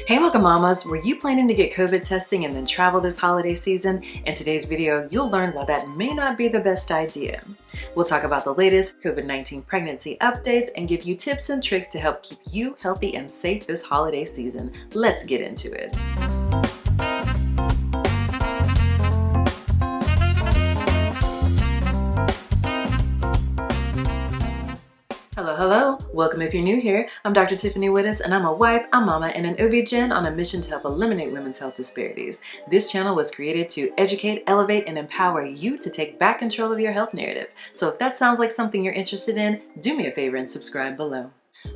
Hey Mocha Mamas, were you planning to get COVID testing and then travel this holiday season? In today's video, you'll learn why that may not be the best idea. We'll talk about the latest COVID-19 pregnancy updates and give you tips and tricks to help keep you healthy and safe this holiday season. Let's get into it. Hello. Welcome if you're new here. I'm Dr. Tiffany Wittes, and I'm a wife, a mama, and an OB-GYN on a mission to help eliminate women's health disparities. This channel was created to educate, elevate, and empower you to take back control of your health narrative. So if that sounds like something you're interested in, do me a favor and subscribe below.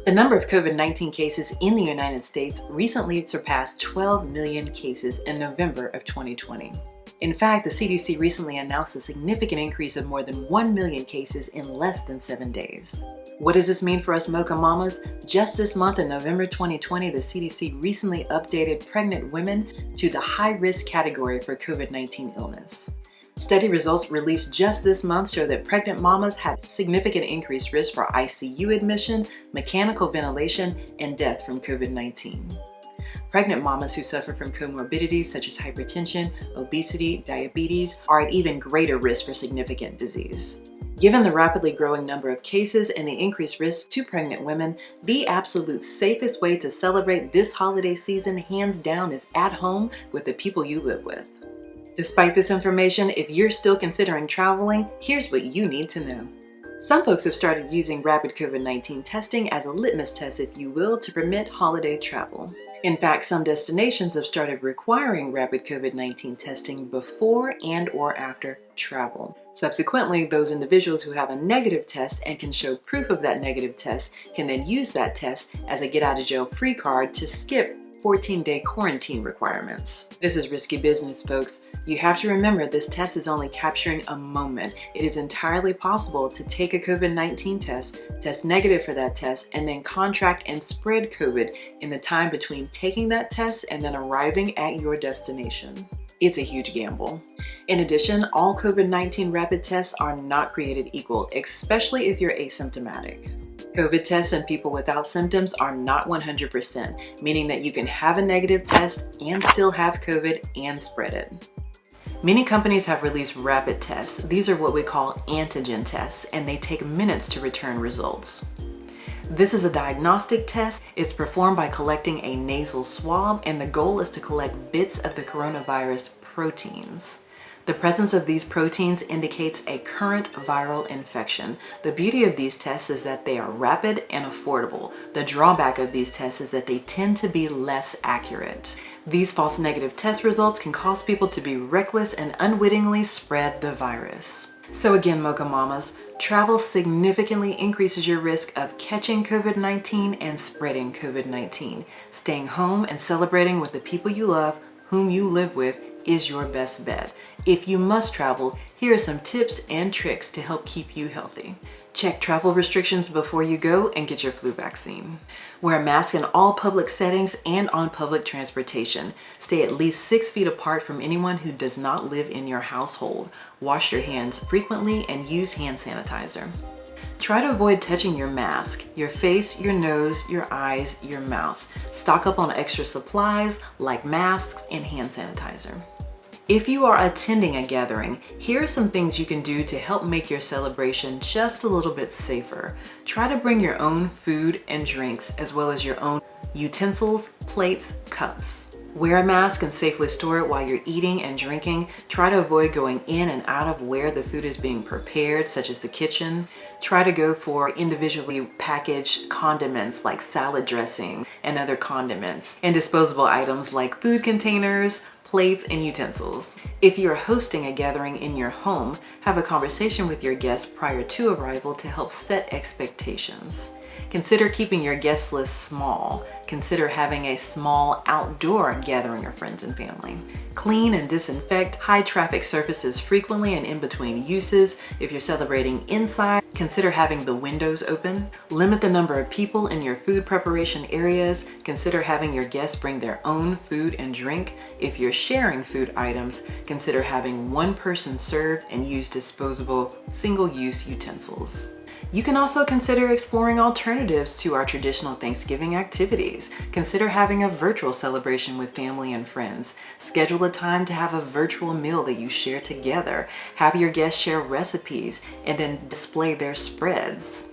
The number of COVID-19 cases in the United States recently surpassed 12 million cases in November of 2020. In fact, the CDC recently announced a significant increase of more than 1 million cases in less than 7 days. What does this mean for us Mocha Mamas? Just this month in November 2020, the CDC recently updated pregnant women to the high-risk category for COVID-19 illness. Study results released just this month show that pregnant mamas have significant increased risk for ICU admission, mechanical ventilation, and death from COVID-19. Pregnant mamas who suffer from comorbidities such as hypertension, obesity, diabetes are at even greater risk for significant disease. Given the rapidly growing number of cases and the increased risk to pregnant women, the absolute safest way to celebrate this holiday season hands down is at home with the people you live with. Despite this information, if you're still considering traveling, here's what you need to know. Some folks have started using rapid COVID-19 testing as a litmus test, if you will, to permit holiday travel. In fact, some destinations have started requiring rapid COVID-19 testing before and or after travel. Subsequently, those individuals who have a negative test and can show proof of that negative test can then use that test as a get-out-of-jail-free card to skip 14-day quarantine requirements. This is risky business, folks. You have to remember this test is only capturing a moment. It is entirely possible to take a COVID-19 test negative for that test, and then contract and spread COVID in the time between taking that test and then arriving at your destination. It's a huge gamble. In addition, all COVID-19 rapid tests are not created equal, especially if you're asymptomatic. COVID tests in people without symptoms are not 100%, meaning that you can have a negative test and still have COVID and spread it. Many companies have released rapid tests. These are what we call antigen tests, and they take minutes to return results. This is a diagnostic test. It's performed by collecting a nasal swab, and the goal is to collect bits of the coronavirus proteins. The presence of these proteins indicates a current viral infection. The beauty of these tests is that they are rapid and affordable. The drawback of these tests is that they tend to be less accurate. These false negative test results can cause people to be reckless and unwittingly spread the virus. So again, Mocha Mamas, travel significantly increases your risk of catching COVID-19 and spreading COVID-19. Staying home and celebrating with the people you love, whom you live with, is your best bet. If you must travel, here are some tips and tricks to help keep you healthy. Check travel restrictions before you go and get your flu vaccine. Wear a mask in all public settings and on public transportation. Stay at least 6 feet apart from anyone who does not live in your household. Wash your hands frequently and use hand sanitizer. Try to avoid touching your mask, your face, your nose, your eyes, your mouth. Stock up on extra supplies like masks and hand sanitizer. If you are attending a gathering, here are some things you can do to help make your celebration just a little bit safer. Try to bring your own food and drinks, as well as your own utensils, plates, cups. Wear a mask and safely store it while you're eating and drinking. Try to avoid going in and out of where the food is being prepared, such as the kitchen. Try to go for individually packaged condiments like salad dressing and other condiments, and disposable items like food containers, plates, and utensils. If you're hosting a gathering in your home, have a conversation with your guests prior to arrival to help set expectations. Consider keeping your guest list small. Consider having a small outdoor gathering of friends and family. Clean and disinfect high traffic surfaces frequently and in between uses. If you're celebrating inside, consider having the windows open. Limit the number of people in your food preparation areas. Consider having your guests bring their own food and drink. If you're sharing food items, consider having one person serve and use disposable single-use utensils. You can also consider exploring alternatives to our traditional Thanksgiving activities. Consider having a virtual celebration with family and friends. Schedule a time to have a virtual meal that you share together. Have your guests share recipes and then display their spreads.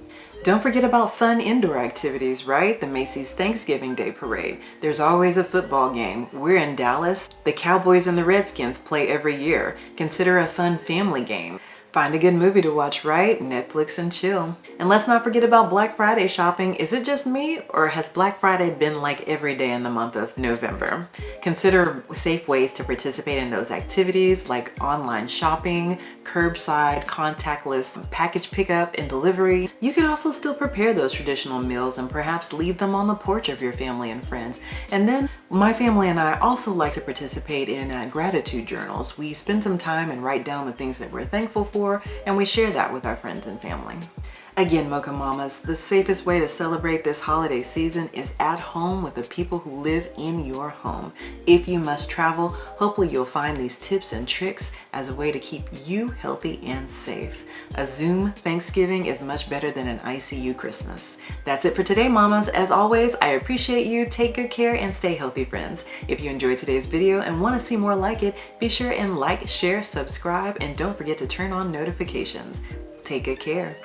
Don't forget about fun indoor activities, right? The Macy's Thanksgiving Day Parade. There's always a football game. We're in Dallas. The Cowboys and the Redskins play every year. Consider a fun family game. Find a good movie to watch, right? Netflix and chill. And let's not forget about Black Friday shopping. Is it just me, or has Black Friday been like every day in the month of November? Consider safe ways to participate in those activities like online shopping, curbside, contactless package pickup and delivery. You can also still prepare those traditional meals and perhaps leave them on the porch of your family and friends. And then my family and I also like to participate in gratitude journals. We spend some time and write down the things that we're thankful for, and we share that with our friends and family. Again, Mocha Mamas, the safest way to celebrate this holiday season is at home with the people who live in your home. If you must travel, hopefully you'll find these tips and tricks as a way to keep you healthy and safe. A Zoom Thanksgiving is much better than an ICU Christmas. That's it for today, Mamas. As always, I appreciate you. Take good care and stay healthy, friends. If you enjoyed today's video and want to see more like it, be sure and like, share, subscribe, and don't forget to turn on notifications. Take good care.